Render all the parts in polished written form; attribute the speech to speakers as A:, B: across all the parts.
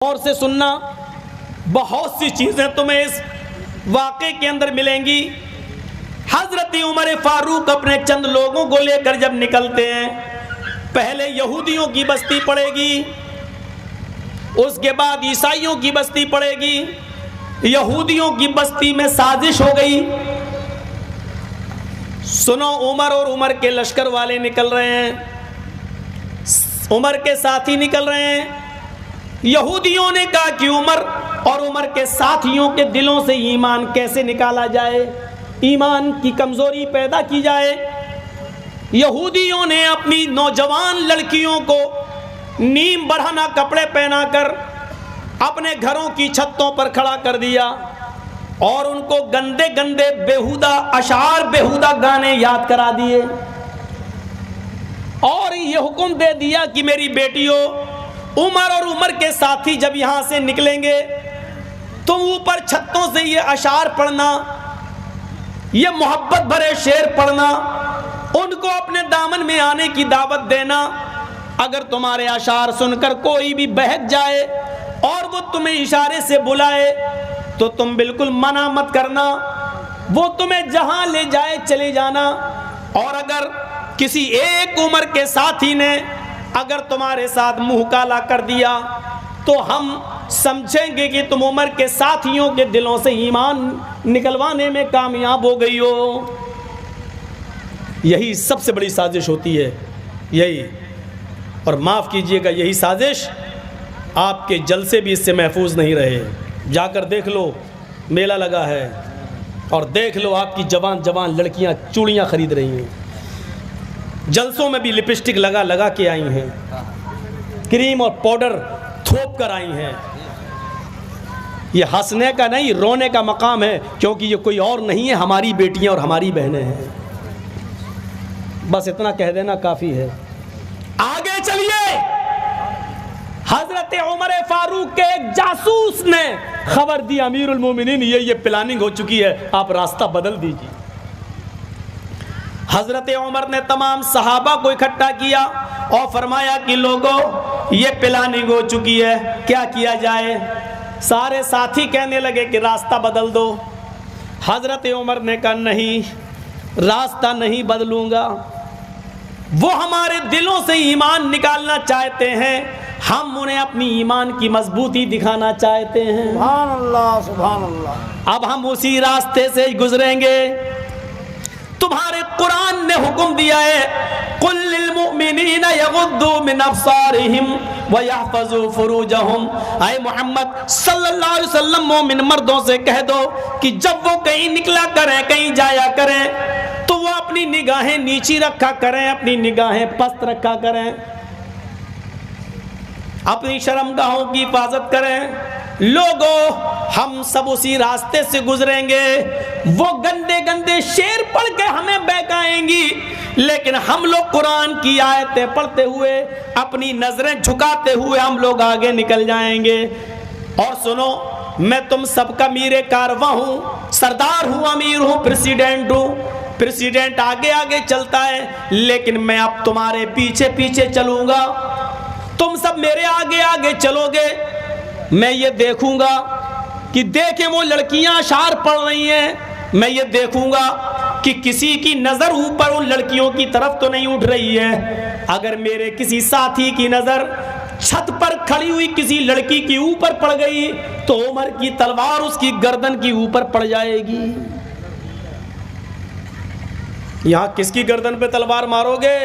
A: और से सुनना, बहुत सी चीज़ें तुम्हें इस वाक़े के अंदर मिलेंगी। हज़रत उमर फारूक अपने चंद लोगों को लेकर जब निकलते हैं, पहले यहूदियों की बस्ती पड़ेगी, उसके बाद ईसाइयों की बस्ती पड़ेगी। यहूदियों की बस्ती में साजिश हो गई। सुनो, उमर और उमर के लश्कर वाले निकल रहे हैं, उमर के साथी निकल रहे हैं। यहूदियों ने कहा कि उमर और उमर के साथियों के दिलों से ईमान कैसे निकाला जाए, ईमान की कमजोरी पैदा की जाए। यहूदियों ने अपनी नौजवान लड़कियों को नीम बढ़ाना कपड़े पहनाकर अपने घरों की छतों पर खड़ा कर दिया और उनको गंदे गंदे बेहुदा अशार, बेहुदा गाने याद करा दिए और ये हुक्म दे दिया कि मेरी बेटियों, उमर और उमर के साथी जब यहाँ से निकलेंगे तुम ऊपर छतों से ये अशार पढ़ना, ये मोहब्बत भरे शेर पढ़ना, उनको अपने दामन में आने की दावत देना। अगर तुम्हारे अशार सुनकर कोई भी बहक जाए और वो तुम्हें इशारे से बुलाए तो तुम बिल्कुल मना मत करना, वो तुम्हें जहां ले जाए चले जाना। और अगर किसी एक उम्र के साथी ने अगर तुम्हारे साथ मुंह काला कर दिया तो हम समझेंगे कि तुम उमर के साथियों के दिलों से ईमान निकलवाने में कामयाब हो गई हो। यही सबसे बड़ी साजिश होती है, यही। और माफ़ कीजिएगा, यही साजिश आपके जलसे भी इससे महफूज नहीं रहे। जाकर देख लो, मेला लगा है और देख लो आपकी जवान जवान लड़कियां चूड़ियां खरीद रही हैं, जलसों में भी लिपस्टिक लगा लगा के आई हैं, क्रीम और पाउडर थोप कर आई हैं। ये हंसने का नहीं, रोने का मकाम है, क्योंकि ये कोई और नहीं है, हमारी बेटियां और हमारी बहनें हैं। बस इतना कह देना काफ़ी है। आगे चलिए। हजरत उमर फारूक के एक जासूस ने खबर दी, अमीरुल मोमिनीन ये प्लानिंग हो चुकी है, आप रास्ता बदल दीजिए। हजरत उमर ने तमाम सहाबा को इकट्ठा किया और फरमाया कि लोगों, ये प्लानिंग हो चुकी है, क्या किया जाए। सारे साथी कहने लगे कि रास्ता बदल दो। हजरत उमर ने कहा नहीं, रास्ता नहीं बदलूंगा। वो हमारे दिलों से ईमान निकालना चाहते हैं, हम उन्हें अपनी ईमान की मजबूती दिखाना चाहते हैं।
B: सुभान अल्लाह, सुभान अल्लाह।
A: अब हम उसी रास्ते से गुजरेंगे। तुम्हारे कुरान ने हुक्म दिया है, कुल लिल मुमिनीना यगुद्दू मिन अब्सारिहिम व यहफज़ू फुरूजहुम। आए मोहम्मद सल्लल्लाहु अलैहि वसल्लम मोमिन मर्दों से कह दो कि जब वो कहीं निकला करें, कहीं जाया करें, तो वो अपनी निगाहें नीची रखा करें, अपनी निगाहें पस्त रखा करें, अपनी शर्मगाहों की हिफाजत करें। लोगों, हम सब उसी रास्ते से गुजरेंगे। वो गंदे गंदे शेर पढ़ के हमें बहकाएंगी, लेकिन हम लोग कुरान की आयतें पढ़ते हुए, अपनी नजरें झुकाते हुए हम लोग आगे निकल जाएंगे। और सुनो, मैं तुम सबका मीरे कारवां हूँ, सरदार हूँ, अमीर हूँ, प्रेसिडेंट हूँ। प्रेसिडेंट आगे आगे चलता है, लेकिन मैं अब तुम्हारे पीछे पीछे चलूंगा। तुम सब मेरे आगे आगे चलोगे, मैं ये देखूंगा कि देखें वो लड़कियां अशार पढ़ रही हैं, मैं ये देखूंगा कि किसी की नज़र ऊपर उन लड़कियों की तरफ तो नहीं उठ रही है। अगर मेरे किसी साथी की नज़र छत पर खड़ी हुई किसी लड़की के ऊपर पड़ गई तो उमर की तलवार उसकी गर्दन की ऊपर पड़ जाएगी। यहां किसकी गर्दन पे तलवार मारोगे?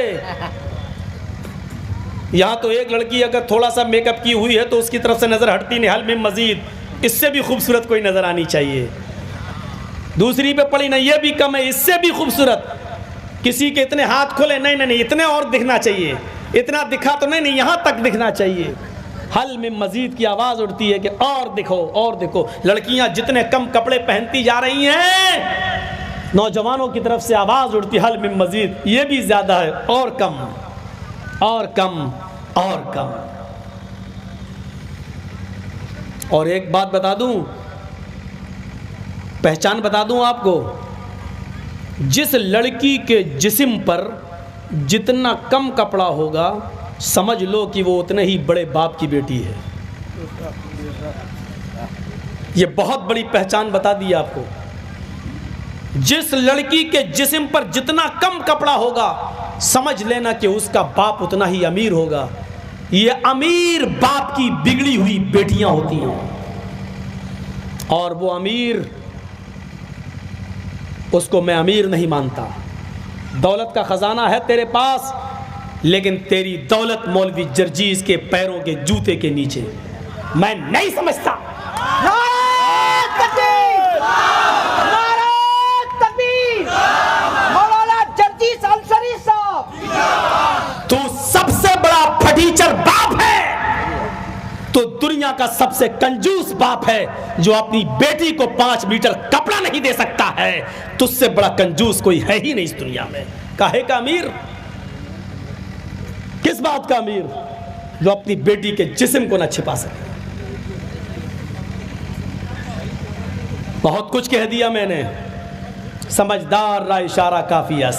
A: यहाँ तो एक लड़की अगर थोड़ा सा मेकअप की हुई है तो उसकी तरफ से नज़र हटती नहीं, हल में मजीद इससे भी खूबसूरत कोई नज़र आनी चाहिए। दूसरी पे पड़ी नहीं, ये भी कम है, इससे भी खूबसूरत। किसी के इतने हाथ खोले, नहीं नहीं नहीं, इतने और दिखना चाहिए, इतना दिखा तो नहीं नहीं, यहाँ तक दिखना चाहिए। हल में मजीद की आवाज़ उठती है कि और दिखो और देखो। लड़कियाँ जितने कम कपड़े पहनती जा रही हैं, नौजवानों की तरफ से आवाज़ उठती है, हल में मजीद, ये भी ज़्यादा है, और कम और कम और कम। और एक बात बता दूं, पहचान बता दूं आपको, जिस लड़की के जिस्म पर जितना कम कपड़ा होगा, समझ लो कि वो उतने ही बड़े बाप की बेटी है। ये बहुत बड़ी पहचान बता दी आपको। जिस लड़की के जिस्म पर जितना कम कपड़ा होगा, समझ लेना कि उसका बाप उतना ही अमीर होगा। ये अमीर बाप की बिगड़ी हुई बेटियां होती हैं, और वो अमीर, उसको मैं अमीर नहीं मानता। दौलत का खजाना है तेरे पास, लेकिन तेरी दौलत मौलवी जर्जीस के पैरों के जूते के नीचे। मैं नहीं समझता। तू सबसे बड़ा फटीचर बाप है, तो दुनिया का सबसे कंजूस बाप है जो अपनी बेटी को 5 मीटर कपड़ा नहीं दे सकता है। तुझसे बड़ा कंजूस कोई है ही नहीं इस दुनिया में। काहे का अमीर? किस बात का अमीर? जो अपनी बेटी के जिस्म को ना छिपा सके। बहुत कुछ कह दिया मैंने। समझदार रा इशारा काफी है,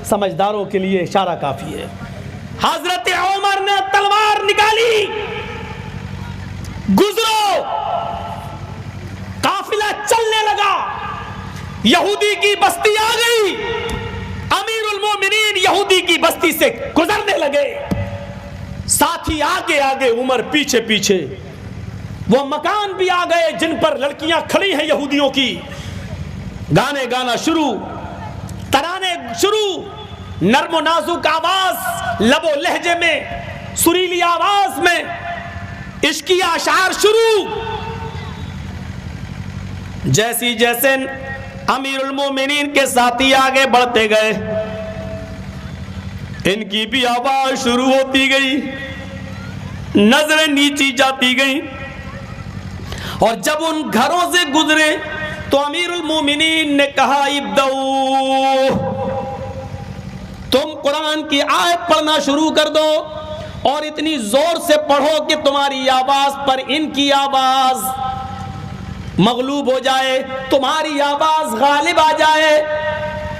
A: समझदारों के लिए इशारा काफी है। हजरत उमर ने तलवार निकाली, गुजरो, काफिला चलने लगा, यहूदी की बस्ती आ गई। अमीरुल मोमिनीन यहूदी की बस्ती से गुजरने लगे, साथी आगे आगे, उमर पीछे पीछे। वो मकान भी आ गए जिन पर लड़कियां खड़ी हैं यहूदियों की। गाने गाना शुरू, तराने शुरू, नर्मो नाजुक आवाज, लबो लहजे में, सुरीली आवाज में इश्की आशार शुरू। जैसी जैसे अमीरुल मोमिनीन के साथी आगे बढ़ते गए, इनकी भी आवाज शुरू होती गई, नजरें नीची जाती गई। और जब उन घरों से गुजरे तो अमीरुल मोमिनीन ने कहा, इब्दऊ, तुम कुरान की आयत पढ़ना शुरू कर दो, और इतनी जोर से पढ़ो कि तुम्हारी आवाज पर इनकी आवाज मगलूब हो जाए, तुम्हारी आवाज गालिब आ जाए।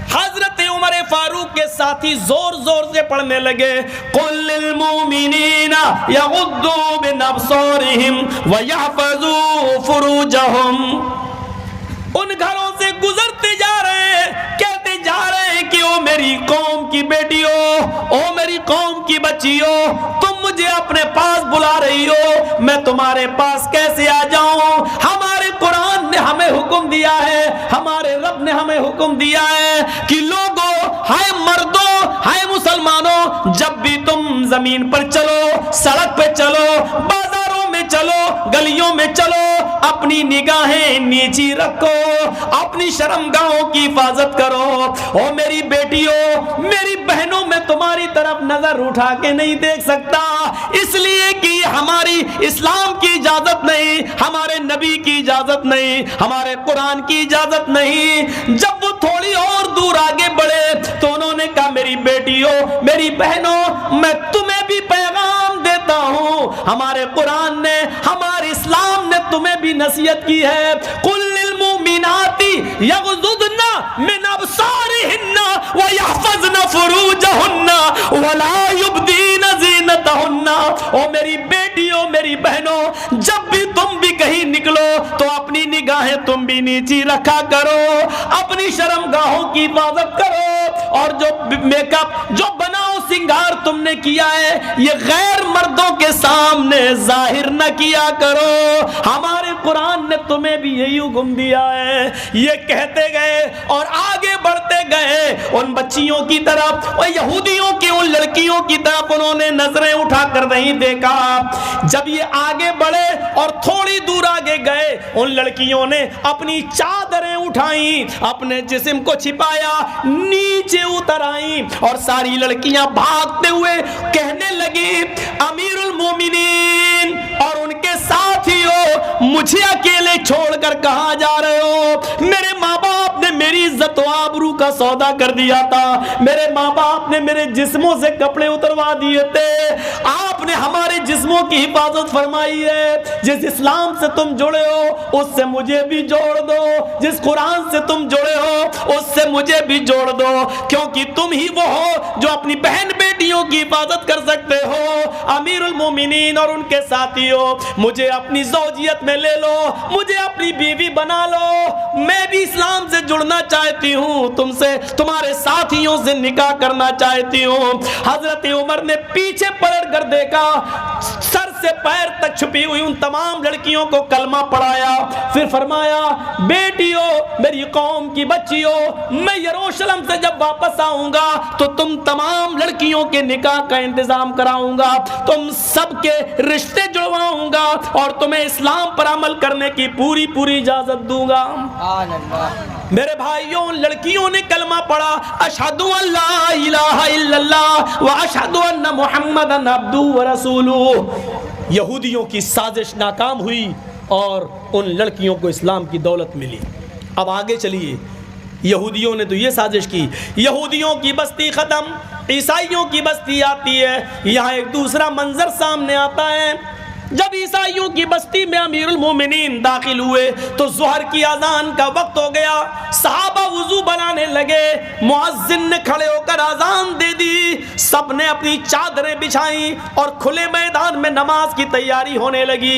A: हजरत उमर फारूक के साथी जोर जोर से पढ़ने लगे, कुल लिल मुमिनीना यगुद्दू मिन अब्सारिहिम व यहफजू फुरूजहुम। उन घरों से गुजरते जा रहे हैं, कहते जा रहे हैं कि ओ मेरी कौम की बेटियों, ओ मेरी कौम की बच्चियों, तुम मुझे अपने पास बुला रही हो, मैं तुम्हारे पास कैसे आ जाऊं? हमारे कुरान ने हमें हुक्म दिया है, हमारे रब ने हमें हुक्म दिया है कि लोगों, हाय मर्दों, हाय मुसलमानों, जब भी तुम जमीन पर चलो, सड़क पे चलो, बाजारों में चलो, गलियों में चलो, अपनी निगाहें नीची रखो, अपनी शर्मगाहों की हिफाजत करो। ओ मेरी बेटियों, मेरी बहनों, मैं तुम्हारी तरफ नजर उठा के नहीं देख सकता, इसलिए कि हमारी इस्लाम की इजाजत नहीं, हमारे नबी की इजाजत नहीं, हमारे कुरान की इजाजत नहीं। जब वो थोड़ी और दूर आगे बढ़े तो उन्होंने कहा, मेरी बेटियों, मेरी बहनों, मैं तुम्हें भी पैगाम देता हूं, हमारे कुरान ने, हमारे इस्लाम ने तुम्हें भी नसीहत की है। कुल लिल मुमिनाती यगजुदना मिन अब्सारिहिन्ना व यहफज़ना फुरूजहुन्ना व ला युब्दीना ज़ीनतहुन्ना। ओ मेरी बेटियों, मेरी बहनों, जब भी तुम भी कहीं निकलो तो अपनी निगाहें तुम भी नीची रखा करो, अपनी शर्मगाहों की हिफाजत करो, और जो मेकअप, जो बनाओ सिंगार तुमने किया है, ये गैर मर्दों के सामने जाहिर न किया करो, हमारे कुरान ने तुम्हें भी यही हुक्म दिया है। ये कहते गए और आगे बढ़ते गए उन बच्चियों की तरफ, और यहूदियों की उन लड़कियों की तरफ उन्होंने नजरें उठाकर नहीं देखा। जब ये आगे बढ़े और थोड़ी दूर आगे गए, उन लड़कियों ने अपनी चादरें उठाई, अपने जिस्म को छिपाया, नीचे उतर आई, और सारी लड़कियां भागते हुए कहने लगी, अमीरुल मोमिनीन और उनके साथियों, मुझे अकेले छोड़कर कहां जा रहे हो? मेरे माँ बाप ने मेरी इज्जत व आबरू का सौदा कर दिया था, मेरे माँ बाप ने मेरे जिस्मों से कपड़े उतरवा दिए थे, आपने हमारे जिस्मों की हिफाजत फरमाई है। जिस इस्लाम से तुम जुड़े हो उससे मुझे भी जोड़ दो, जिस कुरान से तुम जुड़े हो उससे मुझे भी जोड़ दो, क्योंकि तुम ही वो हो जो अपनी बहन बेटियों की हिफाजत कर सकते हो। अमीरुल मोमिनीन और उनके साथियों, मुझे अपनी ज़ौजियत में ले लो, मुझे अपनी बीवी बना लो, मैं भी इस्लाम से जुड़ना चाहती हूँ, तुमसे तुम्हारे साथियों से निकाह करना चाहती हूँ। हजरत उमर ने पीछे पलट कर देखा, सर से पैर तक छुपी हुई उन तमाम लड़कियों को कलमा पढ़ाया, फिर फरमाया, बेटियों, मेरी कौम की बच्चियों, मैं यरूशलेम से जब वापस आऊंगा तो तुम तमाम लड़कियों के निकाह का इंतजाम कराऊंगा, तुम सबके रिश्ते जुड़वाऊंगा और तुम्हें इस्लाम पर अमल करने की पूरी पूरी इजाजत दूंगा। मेरे भाइयों, लड़कियों ने कलमा पढ़ा, अशहदु अल्ला इलाहा इल्लल्लाह व अशहदु अन्ना मुहम्मदन अब्दुहु व रसूलुहु। यहूदियों की साजिश नाकाम हुई और उन लड़कियों को इस्लाम की दौलत मिली। अब आगे चलिए, यहूदियों ने तो ये साजिश की, यहूदियों की बस्ती ख़त्म, ईसाइयों की बस्ती आती है। यहाँ एक दूसरा मंजर सामने आता है, जब ईसाइयों की बस्ती में अमीरुल मोमिनीन दाखिल हुए तो ज़ुहर की अजान का वक्त हो गया, सहाबा वुजू बनाने लगे, मुअज्जिन ने खड़े होकर अजान दे दी, सबने अपनी चादरें बिछाई और खुले मैदान में नमाज की तैयारी होने लगी।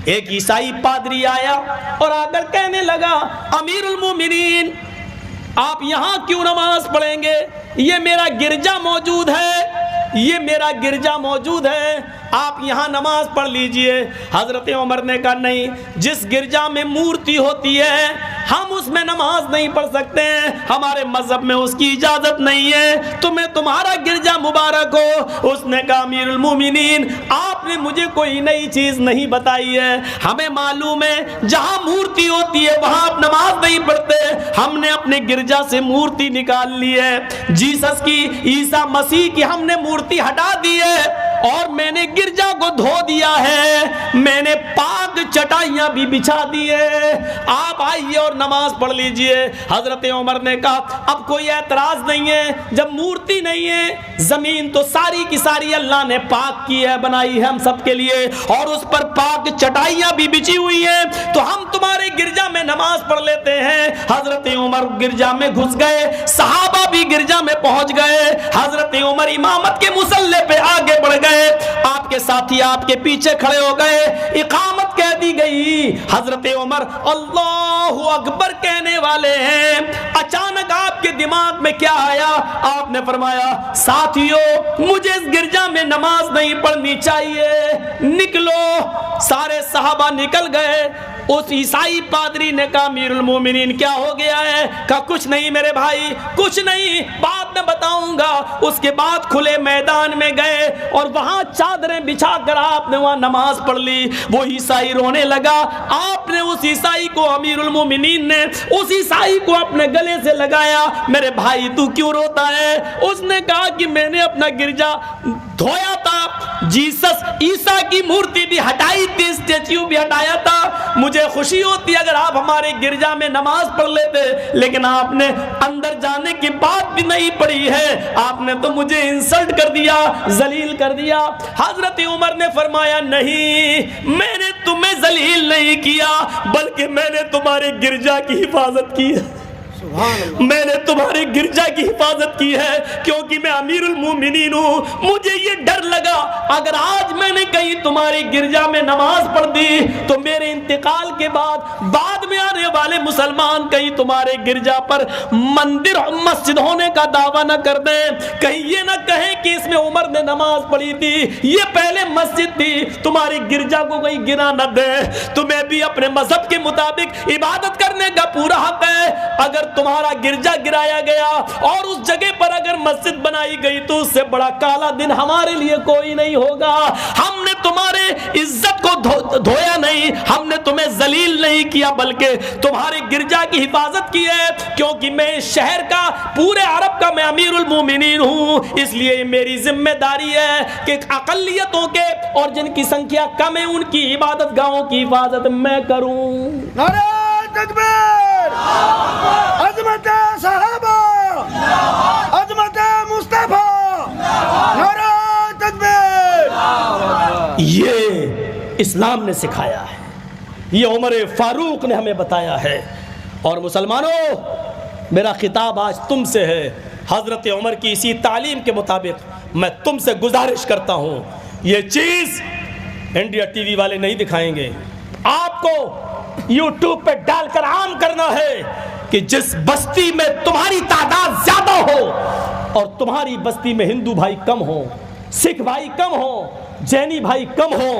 A: एक ईसाई पादरी आया और आकर कहने लगा, अमीरुल मोमिनीन, आप यहाँ क्यों नमाज पढ़ेंगे? ये मेरा गिरजा मौजूद है, ये मेरा गिरजा मौजूद है, आप यहाँ नमाज पढ़ लीजिए। हजरत उमर ने कहा, नहीं, जिस गिरजा में मूर्ति होती है हम उसमें नमाज नहीं पढ़ सकते हैं, हमारे मजहब में उसकी इजाजत नहीं है, तुम्हें तुम्हारा गिरजा मुबारक हो। उसने कहा, अमीरुल मोमिनीन, आपने मुझे कोई नई चीज नहीं बताई है, हमें मालूम है जहाँ मूर्ति होती है वहाँ आप नमाज नहीं पढ़ते, हमने अपने गिरजा से मूर्ति निकाल ली है, जीसस की, ईसा मसीह की हमने मूर्ति हटा दी है और मैंने गिरजा को धो दिया है, मैंने पाक चटाइयां भी बिछा दी है, आप आइए और नमाज पढ़ लीजिए। हजरत उमर ने कहा, अब कोई एतराज नहीं है, जब मूर्ति नहीं है, जमीन तो सारी की सारी अल्लाह ने पाक की है, बनाई है हम सबके लिए, और उस पर पाक चटाइयां भी बिछी हुई है, तो हम तुम्हारे गिरजा में नमाज पढ़ लेते हैं। हजरत उमर गिरजा में घुस गए, सहाबा भी गिरजा में पहुंच गए। हजरत उमर इमामत के मुसल्ले पे आगे बढ़ गए, आपके साथी आपके पीछे खड़े हो गए, इकामत कह दी गई। हजरत उमर अल्लाहु अकबर कहने वाले हैं, अचानक आपके दिमाग में क्या आया? आपने फरमाया, साथियों, मुझे इस गिरजा में नमाज नहीं पढ़नी चाहिए, निकलो। सारे सहाबा निकल गए। उस ईसाई पादरी ने कहा, अमीरुल मोमिनीन, क्या हो गया है? कहा, कुछ नहीं मेरे भाई, कुछ नहीं, बाद में बताऊंगा। उसके बाद खुले मैदान में गए और वहां चादरें बिछाकर आपने वहां नमाज पढ़ ली। वो ईसाई रोने लगा, आपने उस ईसाई को, अमीरुल मोमिनीन ने उस ईसाई को अपने गले से लगाया, मेरे भाई तू क्यों रोता है? उसने कहा कि मैंने अपना गिरजा धोया था, जीसस ईसा की मूर्ति भी हटाई थी, स्टैच्यू भी हटाया था, मुझे खुशी होती अगर आप हमारे गिरजा में नमाज पढ़ लेते, लेकिन आपने अंदर जाने के बाद भी नहीं पढ़ी है, आपने तो मुझे इंसल्ट कर दिया, जलील कर दिया। हजरत उमर ने फरमाया, नहीं, मैंने तुम्हें जलील नहीं किया, बल्कि मैंने तुम्हारे गिरजा की हिफाजत की है, मैंने तुम्हारे गिरजा की हिफाजत की है, क्योंकि मैं अमीरुल मोमिनीन हूं। मुझे ये डर लगा, अगर आज मैंने कहीं तुम्हारे गिरजा में नमाज पढ़ दी तो मेरे इंतकाल के बाद में आने वाले मुसलमान कहीं तुम्हारे गिरजा पर मंदिर मस्जिद होने का दावा न कर दे, कहीं ये ना कहें कि इसमें उमर ने नमाज पढ़ी थी, ये पहले मस्जिद थी, तुम्हारे गिरजा को कहीं गिरा न दे। तुम्हें भी अपने मजहब के मुताबिक इबादत करने का पूरा हक है। अगर तुम्हारा गिरजा गिराया गया और उस जगह पर अगर मस्जिद बनाई गई तो उससे बड़ा काला दिन हमारे लिए कोई नहीं होगा। हमने तुम्हारे इज्जत को धोया नहीं, हमने तुम्हें जलील नहीं किया, बल्कि तुम्हारे गिरजा की हिफाजत की है, क्योंकि मैं इस शहर का, पूरे अरब का मैं अमीरुल मोमिनीन हूं, इसलिए मेरी जिम्मेदारी है कि अकलियतों के और जिनकी संख्या कम है उनकी इबादत गाहों की हिफाजत मैं करूं।
B: नारे तकबीर। अजमत सहाबा, अजमत मुस्तफा, नारा तकबीर।
A: ये इस्लाम ने सिखाया है, ये उमर फारूक ने हमें बताया है। और मुसलमानों, मेरा खिताब आज तुमसे है। हज़रत उमर की इसी तालीम के मुताबिक मैं तुमसे गुजारिश करता हूँ, ये चीज़ इंडिया टीवी वाले नहीं दिखाएंगे, आपको यूट्यूब पे डालकर आम करना है कि जिस बस्ती में तुम्हारी तादाद ज़्यादा हो और तुम्हारी बस्ती में हिंदू भाई कम हो, सिख भाई कम हो, जैनी भाई कम हो,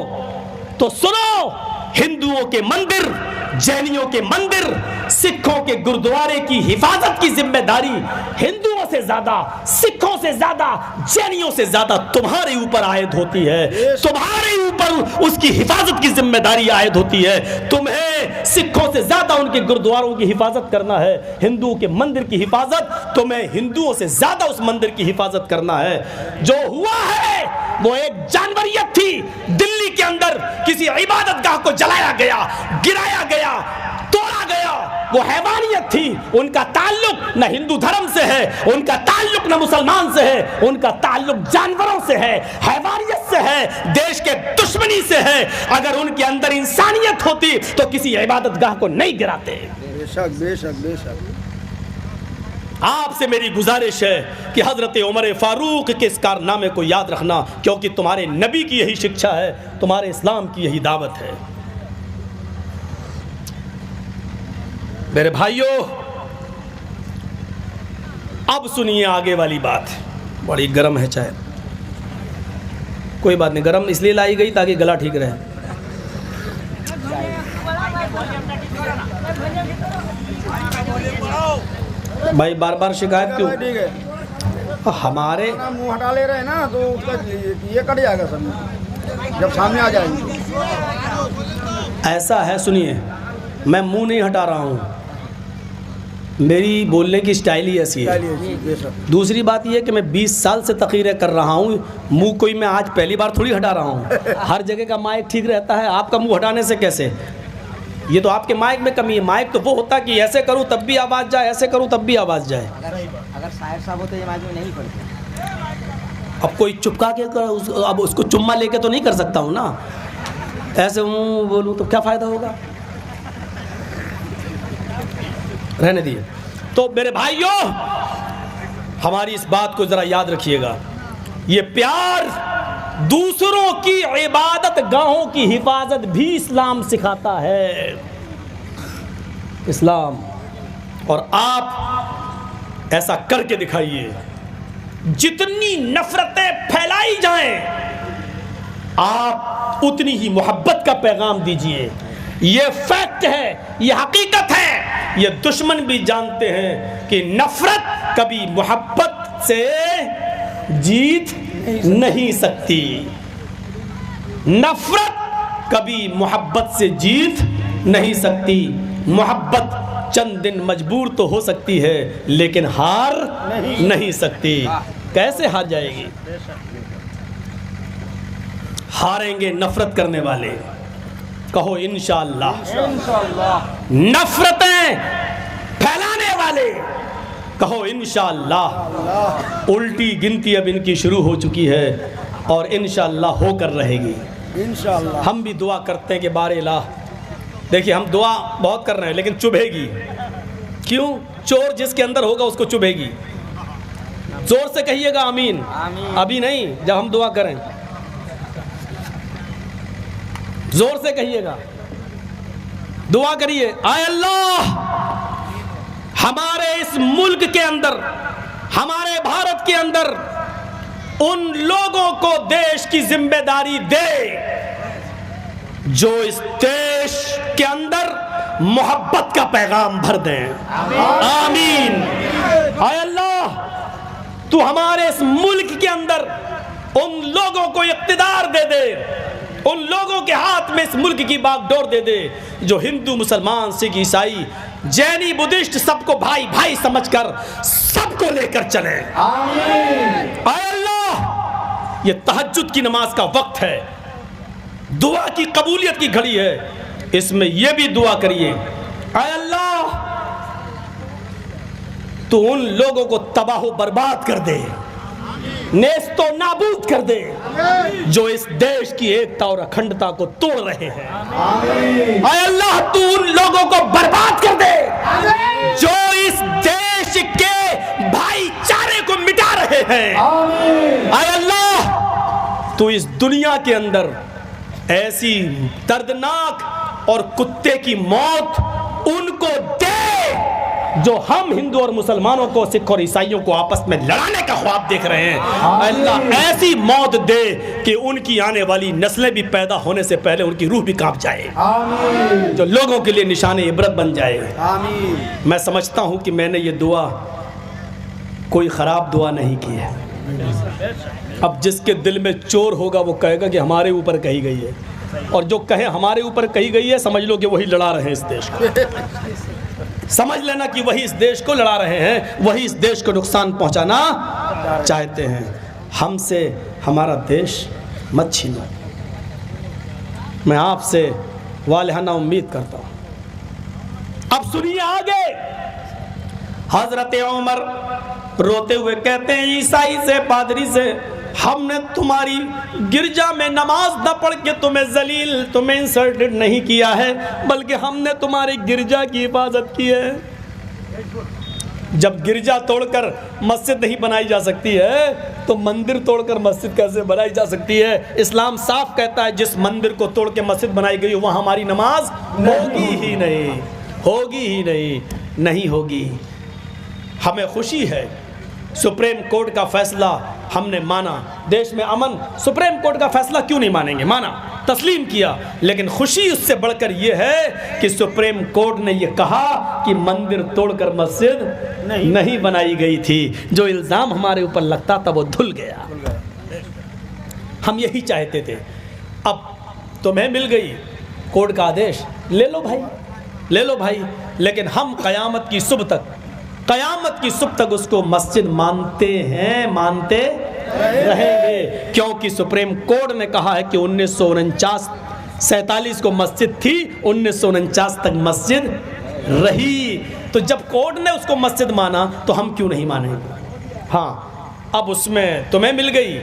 A: तो सुनो, हिंदुओं के मंदिर, जैनियों के मंदिर, सिखों के गुरुद्वारे की हिफाजत की जिम्मेदारी हिंदुओं से ज्यादा, सिखों से ज्यादा, जैनियों से ज्यादा तुम्हारे ऊपर आयद होती है। तुम्हारे ऊपर उसकी हिफाजत की जिम्मेदारी आयद होती है। तुम्हें सिखों से ज्यादा उनके गुरुद्वारों की हिफाजत करना है, हिंदुओं के मंदिर की हिफाजत, तुम्हें हिंदुओं से ज्यादा उस मंदिर की हिफाजत करना है। जो हुआ है वो एक जानवरियत थी। दिल्ली के अंदर किसी इबादतगाह को जलाया गया, गिराया गया, तोड़ा गया, वो हैवानियत थी। उनका ताल्लुक न हिंदू धर्म से है, उनका ताल्लुक न मुसलमान से है, उनका ताल्लुक जानवरों से है, हैवानियत से है, देश के दुश्मनी से है। अगर उनके अंदर इंसानियत होती तो किसी इबादतगाह को नहीं गिराते।
B: बेशक बेशक बेशक।
A: आपसे मेरी गुजारिश है कि हज़रत उमर फारूक के इस कारनामे को याद रखना, क्योंकि तुम्हारे नबी की यही शिक्षा है, तुम्हारे इस्लाम की यही दावत है। मेरे भाइयों, अब सुनिए आगे वाली बात। बड़ी गर्म है चाय, कोई बात नहीं, गर्म इसलिए लाई गई ताकि गला ठीक रहे। भाई बार बार शिकायत क्यों?
B: ठीक है,
A: हमारे
B: मुंह हटा ले रहे हैं ना, तो उसका ये कट जाएगा सब जब सामने आ जाएंगे।
A: ऐसा है, सुनिए, मैं मुंह नहीं हटा रहा हूँ, मेरी बोलने की स्टाइल ही ऐसी है। दूसरी बात यह कि मैं 20 साल से तकरीरें कर रहा हूँ, मुंह कोई मैं आज पहली बार थोड़ी हटा रहा हूँ। हर जगह का माइक ठीक रहता है, आपका मुंह हटाने से कैसे? ये तो आपके माइक में कमी है। माइक तो वो होता कि ऐसे करूँ तब भी आवाज़ जाए, ऐसे करूँ तब भी आवाज़ जाए।
C: अगर शायर साहब होते ये माइक में नहीं पड़ते।
A: अब कोई चुपका के अब उसको चुम्मा लेके तो नहीं कर सकता हूँ ना, ऐसे हूँ बोलूँ तो क्या फ़ायदा होगा? रहने दिए। तो मेरे भाइयों, हमारी इस बात को ज़रा याद रखिएगा, ये प्यार दूसरों की इबादत गाहों की हिफाजत भी इस्लाम सिखाता है, इस्लाम। और आप ऐसा करके दिखाइए। जितनी नफरतें फैलाई जाएं, आप उतनी ही मोहब्बत का पैगाम दीजिए। ये फैक्ट है, ये हकीकत है, ये दुश्मन भी जानते हैं कि नफरत कभी मोहब्बत से जीत नहीं सकती। नफरत कभी मोहब्बत से जीत नहीं सकती। मोहब्बत चंद दिन मजबूर तो हो सकती है, लेकिन हार नहीं सकती। कैसे हार जाएगी? हारेंगे नफरत करने वाले। कहो इंशाअल्लाह। नफरतें फैलाने वाले, कहो इंशाअल्लाह। उल्टी गिनती अब इनकी शुरू हो चुकी है और इंशाअल्लाह होकर रहेगी।
B: इंशाअल्लाह।
A: हम भी दुआ करते हैं कि बारे ला, देखिए हम दुआ बहुत कर रहे हैं लेकिन चुभेगी। क्यों? चोर जिसके अंदर होगा उसको चुभेगी। जोर से कहिएगा आमीन। अभी नहीं, जब हम दुआ करें जोर से कहिएगा, दुआ करिए। आय अल्लाह, हमारे इस मुल्क के अंदर, हमारे भारत के अंदर उन लोगों को देश की जिम्मेदारी दे जो इस देश के अंदर मोहब्बत का पैगाम भर दें। आमीन। आय अल्लाह, तू हमारे इस मुल्क के अंदर उन लोगों को इख्तिदार दे दे, उन लोगों के हाथ में इस मुल्क की बागडोर दे दे जो हिंदू, मुसलमान, सिख, ईसाई, जैनी, बुद्धिस्ट सबको भाई भाई समझकर सबको लेकर चले। आय अल्लाह, ये तहज्जुद की नमाज का वक्त है, दुआ की कबूलियत की घड़ी है, इसमें यह भी दुआ करिए। आय अल्लाह, तू उन लोगों को तबाह बर्बाद कर दे, नेस्तो नाबूद कर दे जो इस देश की एकता और अखंडता को तोड़ रहे हैं। आय अल्लाह, तू उन लोगों को बर्बाद कर दे जो इस देश के भाईचारे को मिटा रहे हैं। आय अल्लाह, तू इस दुनिया के अंदर ऐसी दर्दनाक और कुत्ते की मौत उनको दे जो हम हिंदू और मुसलमानों को, सिख और ईसाइयों को आपस में लड़ाने का ख्वाब देख रहे हैं। अल्लाह ऐसी मौत दे कि उनकी आने वाली नस्लें भी पैदा होने से पहले उनकी रूह भी कांप जाए, जो लोगों के लिए निशाने इबरत बन जाए।
B: आमीन।
A: मैं समझता हूं कि मैंने ये दुआ कोई ख़राब दुआ नहीं की है। अब जिसके दिल में चोर होगा वो कहेगा कि हमारे ऊपर कही गई है, और जो कहे हमारे ऊपर कही गई है समझ लो कि वही लड़ा रहे हैं इस देश को। समझ लेना कि वही इस देश को लड़ा रहे हैं, वही इस देश को नुकसान पहुंचाना चाहते हैं। हमसे हमारा देश मत छीनो। मैं आपसे वालिहाना उम्मीद करता हूं। अब सुनिए आगे। हजरत उमर रोते हुए कहते हैं ईसाई से, पादरी से, हमने तुम्हारी गिरजा में नमाज न पढ़ के तुम्हें जलील, तुम्हें इंसल्टेड नहीं किया है, बल्कि हमने तुम्हारी गिरजा की हिफाजत की है। जब गिरजा तोड़कर मस्जिद नहीं बनाई जा सकती है तो मंदिर तोड़कर मस्जिद कैसे बनाई जा सकती है? इस्लाम साफ कहता है जिस मंदिर को तोड़ के मस्जिद बनाई गई वहाँ हमारी नमाज होगी ही नहीं, होगी ही नहीं, नहीं होगी। हमें खुशी है सुप्रीम कोर्ट का फैसला हमने माना, देश में अमन, सुप्रीम कोर्ट का फैसला क्यों नहीं मानेंगे, माना, तस्लीम किया, लेकिन खुशी उससे बढ़कर यह है कि सुप्रीम कोर्ट ने यह कहा कि मंदिर तोड़कर मस्जिद नहीं बनाई गई थी। जो इल्ज़ाम हमारे ऊपर लगता था वो धुल गया। हम यही चाहते थे। अब तुम्हें मिल गई कोर्ट का आदेश, ले लो भाई, ले लो भाई, लेकिन हम क़यामत की सुबह तक, क़यामत की सुबह तक उसको मस्जिद मानते हैं, मानते रहेंगे, क्योंकि सुप्रीम कोर्ट ने कहा है कि 1947 को मस्जिद थी, 1949 तक मस्जिद रही। तो जब कोर्ट ने उसको मस्जिद माना तो हम क्यों नहीं मानेंगे? हाँ, अब उसमें तुम्हें मिल गई,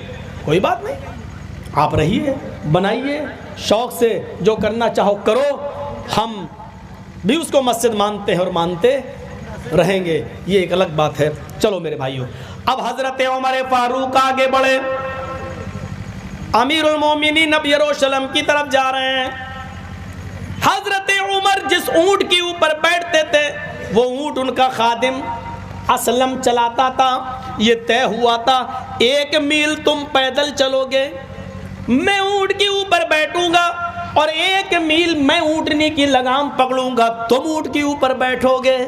A: कोई बात नहीं, आप रहिए, बनाइए, शौक़ से जो करना चाहो करो, हम भी उसको मस्जिद मानते हैं और मानते रहेंगे, ये एक अलग बात है। चलो मेरे भाइयों, अब हजरत उमर फारूक आगे बढ़े, अमीरुल मोमिनीन अब यरूशलेम की तरफ जा रहे हैं। हजरत उमर जिस ऊंट के ऊपर बैठते थे वो ऊंट उनका खादिम असलम चलाता था। ये तय हुआ था 1 मील तुम पैदल चलोगे, मैं ऊंट के ऊपर बैठूंगा, और 1 मील मैं ऊँटनी की लगाम पकड़ूंगा, तुम ऊंट के ऊपर बैठोगे।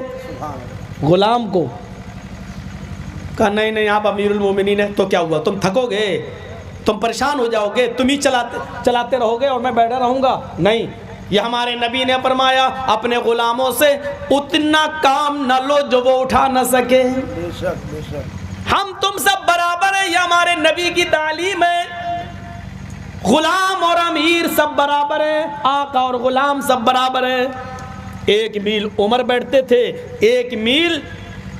A: गुलाम को कहा नहीं नहीं, आप अमीरुल मोमिनीन है, तो क्या हुआ, तुम थकोगे, तुम परेशान हो जाओगे, तुम ही चलाते रहोगे और मैं बैठा रहूंगा? नहीं, ये हमारे नबी ने फरमाया अपने गुलामों से उतना काम न लो जो वो उठा न सके।
B: बेशक बेशक।
A: हम तुम सब बराबर है, ये हमारे नबी की तालीम है। गुलाम और अमीर सब बराबर है, आका और गुलाम सब बराबर है। 1 मील उमर बैठते थे, 1 मील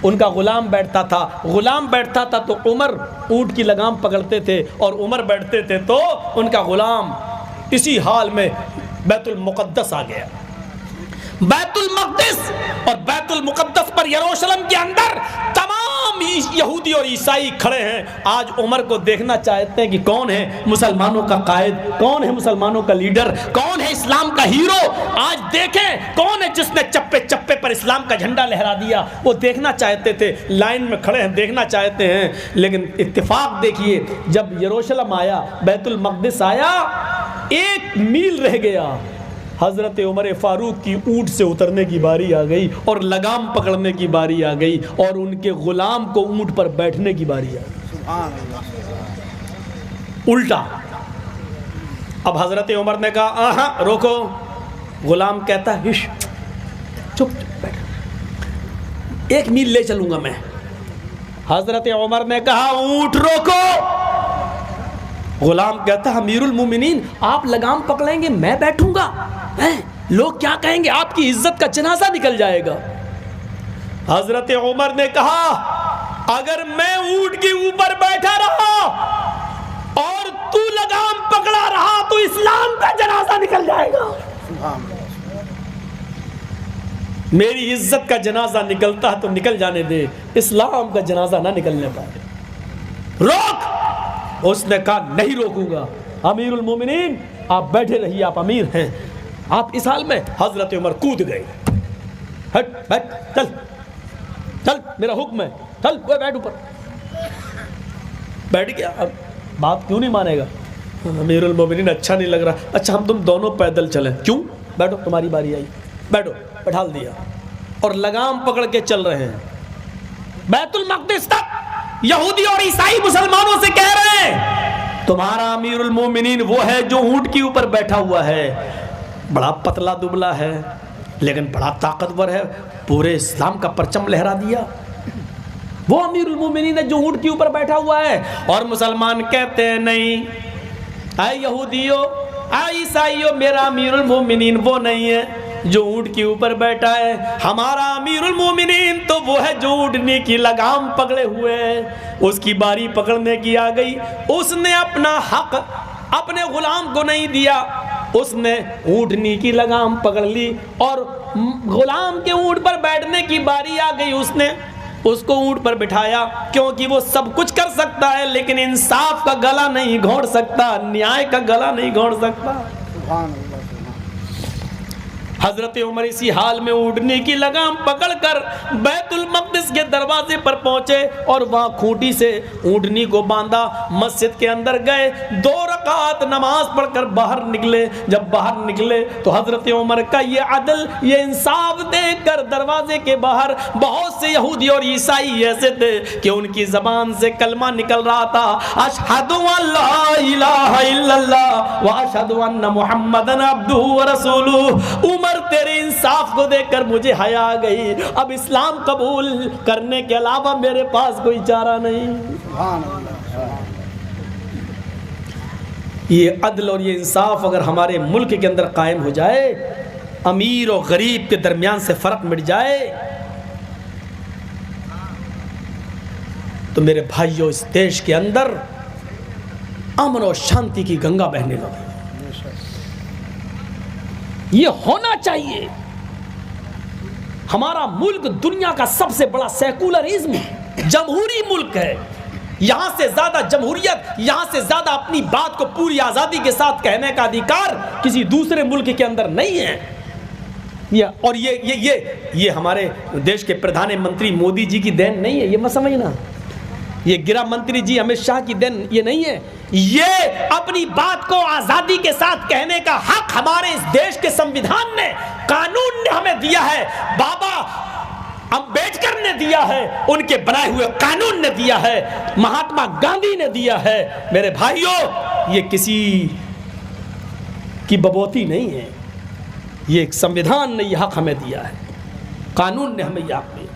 A: उनका गुलाम बैठता था। गुलाम बैठता था तो उमर ऊँट की लगाम पकड़ते थे, और उमर बैठते थे तो उनका गुलाम। इसी हाल में बैतुल मुक़द्दस आ गया। बैतुल मक़दिस और बैतुल मुक़द्दस पर यरूशलेम के अंदर तमाम यहूदी और ईसाई खड़े हैं। आज उमर को देखना चाहते हैं कि कौन है मुसलमानों का कायद, कौन है मुसलमानों का लीडर, कौन है इस्लाम का हीरो। आज देखें कौन है जिसने चप्पे चप्पे पर इस्लाम का झंडा लहरा दिया। वो देखना चाहते थे, लाइन में खड़े हैं, देखना चाहते हैं। लेकिन इत्तेफाक देखिए, जब यरूशलेम आया, बैतुल मक़दिस आया, 1 मील रह गया, हज़रत उमर फारूक की ऊँट से उतरने की बारी आ गई और लगाम पकड़ने की बारी आ गई, और उनके गुलाम को ऊँट पर बैठने की बारी आ गई। उल्टा। अब हज़रत उमर ने कहा आहा रोको। गुलाम कहता है हिश, चुप बैठ, 1 मील ले चलूँगा मैं। हज़रत उमर ने कहा ऊँट रोको। गुलाम कहता है अमीरुल मोमिनीन आप लगाम पकड़ेंगे, मैं बैठूंगा, लोग क्या कहेंगे, आपकी इज्जत का जनाजा निकल जाएगा। हजरत उमर ने कहा, अगर मैं ऊंट के ऊपर बैठा रहा और तू लगाम पकड़ा रहा तो इस्लाम का जनाजा निकल जाएगा। मेरी इज्जत का जनाजा निकलता है तो निकल जाने दे, इस्लाम का जनाजा ना निकलने पाए, रोक। उसने कहा नहीं रोकूंगा, अमीरुल मोमिनीन आप बैठे रहिए, आप अमीर हैं, आप इस हाल में। हजरत उमर कूद गए, हट बैठ, चल चल मेरा हुक्म है, चल वो बैठ ऊपर। बैठ गया। अब बात क्यों नहीं मानेगा? अमीरुल मोमिनीन अच्छा नहीं लग रहा, अच्छा हम तुम दोनों पैदल चलें। क्यों? बैठो तुम्हारी बारी आई, बैठो। बैठाल दिया और लगाम पकड़ के चल रहे हैं बैतुल मक़दिस तक। यहूदी और ईसाई मुसलमानों से कह रहे हैं तुम्हारा अमीरुल मोमिनीन वो है जो ऊंट के ऊपर बैठा हुआ है, बड़ा पतला दुबला है लेकिन बड़ा ताकतवर है, पूरे इस्लाम का परचम लहरा दिया। वो अमीरुल मोमिनीन है जो ऊंट के ऊपर बैठा हुआ है। और मुसलमान कहते हैं नहीं, आए यहूदियों, आए ईसाइयों, मेरा अमीरुल मोमिनीन वो नहीं है जो ऊंट के ऊपर बैठा है, हमारा अमीरुल मोमिनीन तो वो है जो ऊँटनी की लगाम पकड़े हुए है। उसकी बारी पकड़ने की आ गई, उसने अपना हक अपने गुलाम को नहीं दिया, उसने ऊँटनी की लगाम पकड़ ली और गुलाम के ऊँट पर बैठने की बारी आ गई, उसने उसको ऊँट पर बिठाया, क्योंकि वो सब कुछ कर सकता है लेकिन इंसाफ का गला नहीं घोंट सकता, न्याय का गला नहीं घोंट सकता। हजरत उमर इसी हाल में ऊँटनी की लगाम पकड़कर बैतुल मक़दिस के दरवाजे पर पहुंचे और वहां खूंटी से ऊँटनी को बांधा, मस्जिद के अंदर गए, 2 रकात नमाज पढ़कर बाहर निकले। जब बाहर निकले तो हजरत उमर का ये अदल, ये इंसाफ देखकर दरवाजे के बाहर बहुत से यहूदी और ईसाई ऐसे थे कि उनकी जबान से कलमा निकल रहा था, अशहदु अल्ला इलाहा इल्लल्लाह व अशहदु अन्ना मुहम्मदन अब्दुहु व रसूलुहु। उमर तेरे इंसाफ को देखकर मुझे हया आ गई, अब इस्लाम कबूल करने के अलावा मेरे पास कोई चारा नहीं। ये अदल और ये इंसाफ अगर हमारे मुल्क के अंदर कायम हो जाए, अमीर और गरीब के दरमियान से फर्क मिट जाए, तो मेरे भाइयों इस देश के अंदर अमन और शांति की गंगा बहने लगी। ये होना चाहिए। हमारा मुल्क दुनिया का सबसे बड़ा सेकुलरिज्म जमहूरी मुल्क है, यहां से ज्यादा जमहूरियत, यहां से ज्यादा अपनी बात को पूरी आजादी के साथ कहने का अधिकार किसी दूसरे मुल्क के अंदर नहीं है। और ये हमारे देश के प्रधानमंत्री मोदी जी की देन नहीं है, ये मत समझना। ये गृह मंत्री जी अमित शाह की देन ये नहीं है, ये अपनी बात को आजादी के साथ कहने का हक हमारे इस देश के संविधान ने, कानून ने हमें दिया है, बाबा अंबेडकर ने दिया है, उनके बनाए हुए कानून ने दिया है, महात्मा गांधी ने दिया है। मेरे भाइयों ये किसी की बबौती नहीं है, ये एक संविधान ने यह हक हमें दिया है, कानून ने हमें यह हक दिया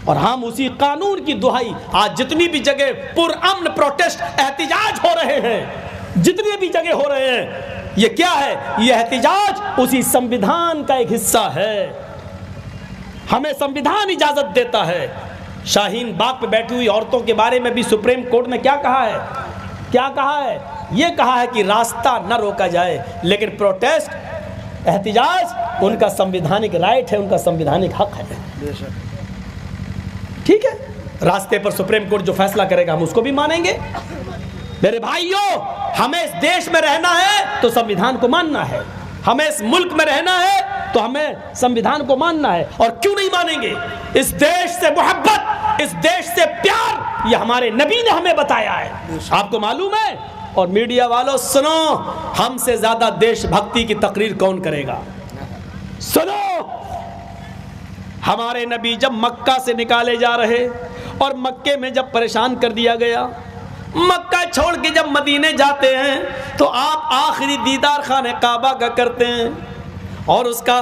A: और हम उसी कानून की दुहाई आज जितनी भी जगह पुरअमन प्रोटेस्ट एहतिजाज हो रहे हैं, जितनी भी जगह हो रहे हैं, ये क्या है? ये एहतिजाज उसी संविधान का एक हिस्सा है। हमें संविधान इजाजत देता है। शाहीन बाग पे बैठी हुई औरतों के बारे में भी सुप्रीम कोर्ट ने क्या कहा है? क्या कहा है? ये कहा है कि रास्ता न रोका जाए, लेकिन प्रोटेस्ट, एहतिजाज उनका संवैधानिक राइट है, उनका संवैधानिक हक है। ठीक है, रास्ते पर सुप्रीम कोर्ट जो फैसला करेगा हम उसको भी मानेंगे। मेरे भाइयों, हमें इस देश में रहना है तो संविधान को मानना है, हमें इस मुल्क में रहना है तो हमें संविधान को मानना है। और क्यों नहीं मानेंगे? इस देश से मोहब्बत, इस देश से प्यार, ये हमारे नबी ने हमें बताया है। आपको मालूम है? और मीडिया वालों सुनो, हमसे ज्यादा देशभक्ति की तकरीर कौन करेगा? सुनो, हमारे नबी जब मक्का से निकाले जा रहे और मक्के में जब परेशान कर दिया गया, मक्का छोड़ के जब मदीने जाते हैं तो आप आखिरी दीदार खाने काबा का करते हैं और उसका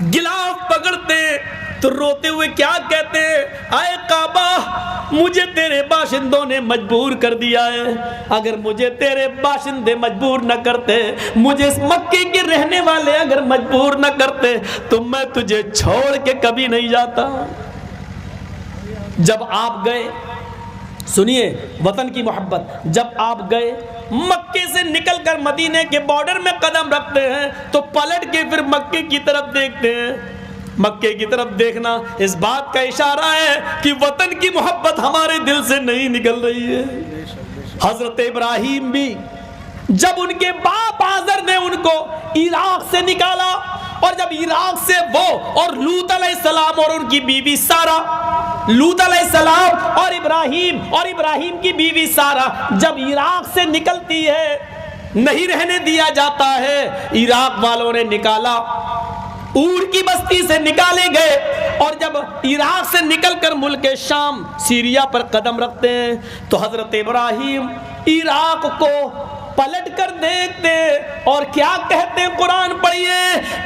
A: गिलाफ पकड़ते तो रोते हुए क्या कहते हैं, आए काबा, मुझे तेरे बाशिंदों ने मजबूर कर दिया है। अगर मुझे तेरे बाशिंदे मजबूर न करते, मुझे इस मक्के के रहने वाले अगर मजबूर न करते, तो मैं तुझे छोड़ के कभी नहीं जाता। जब आप गए, सुनिए वतन की मोहब्बत, जब आप गए मक्के से निकलकर मदीने के बॉर्डर में कदम रखते हैं तो पलट के फिर मक्के की तरफ देखते हैं। मक्के की तरफ देखना इस बात का इशारा है कि वतन की मोहब्बत हमारे दिल से नहीं निकल रही है। हजरत इब्राहिम भी जब उनके बाप आज़र ने उनको इराक से निकाला, और जब इराक से वो और लूत अलैहिस्सलाम और उनकी बीवी सारा, लूत अलैहिस्सलाम और इब्राहिम की बीवी सारा जब इराक से निकलती है, नहीं रहने दिया जाता है, इराक वालों ने निकाला, ऊर की बस्ती से निकाले गए, और जब इराक से निकलकर मुल्क शाम सीरिया पर कदम रखते हैं तो हजरत इब्राहिम इराक को पलट कर देखते और क्या कहते हैं, कुरान पढ़िए,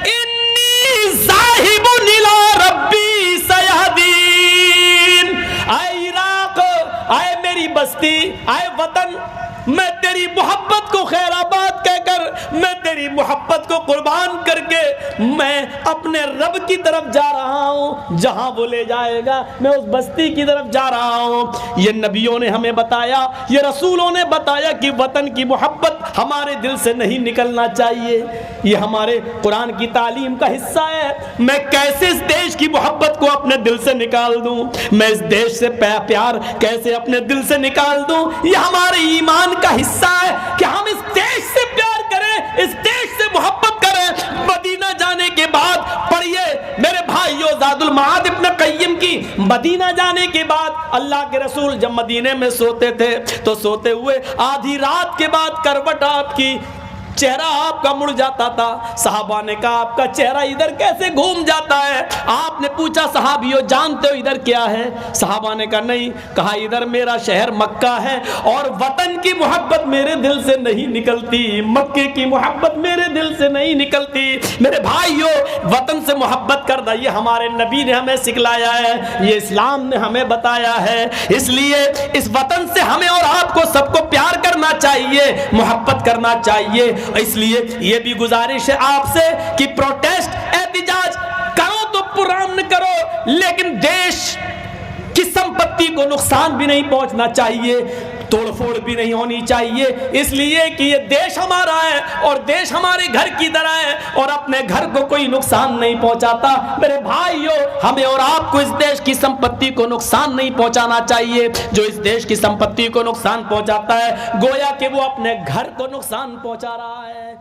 A: इन्नी ज़ाहिबुन इला रब्बी सयहदीन। आए इराक, आए मेरी बस्ती, आए वतन, मैं तेरी मोहब्बत को खैराबाद कहकर, मैं तेरी मोहब्बत को कुर्बान करके मैं अपने रब की तरफ जा रहा हूँ, जहाँ वो ले जाएगा मैं उस बस्ती की तरफ जा रहा हूँ। ये नबियों ने हमें बताया, ये रसूलों ने बताया कि वतन की मोहब्बत हमारे दिल से नहीं निकलना चाहिए। ये हमारे कुरान की तालीम का हिस्सा है। मैं कैसे इस देश की मोहब्बत को अपने दिल से निकाल दूँ, मैं इस देश से प्यार कैसे अपने दिल से निकाल दूँ, ये हमारे ईमान का हिस्सा है कि हम इस देश से प्यार करें, इस देश से मोहब्बत करें। मदीना जाने के बाद पढ़िए मेरे भाइयों, ज़ादुल मआद इब्न क़य्यिम की, मदीना जाने के बाद अल्लाह के रसूल जब मदीने में सोते थे तो सोते हुए आधी रात के बाद करवट आपकी, चेहरा आपका मुड़ जाता था। सहाबा ने कहा आपका चेहरा इधर कैसे घूम जाता है? आपने पूछा सहाबियों जानते हो इधर क्या है? सहाबा ने कहा नहीं। कहा इधर मेरा शहर मक्का है और वतन की मोहब्बत मेरे दिल से नहीं निकलती, मक्के की मोहब्बत मेरे दिल से नहीं निकलती। मेरे भाइयों, वतन से मोहब्बत करना ये हमारे नबी ने हमें सिखलाया है, ये इस्लाम ने हमें बताया है। इसलिए इस वतन से हमें और आपको सबको प्यार करना चाहिए, मोहब्बत करना चाहिए। इसलिए ये भी गुजारिश है आपसे कि प्रोटेस्ट, एहतिजाज करो तो पुरअमन करो, लेकिन देश की संपत्ति को नुकसान भी नहीं पहुंचना चाहिए, तोड़फोड़ भी नहीं होनी चाहिए। इसलिए कि ये देश हमारा है और देश हमारे घर की तरह है और अपने घर को कोई नुकसान नहीं पहुंचाता। मेरे भाइयों, हमें और आपको इस देश की संपत्ति को नुकसान नहीं पहुंचाना चाहिए। जो इस देश की संपत्ति को नुकसान पहुंचाता है, गोया कि वो अपने घर को नुकसान पहुंचा रहा है।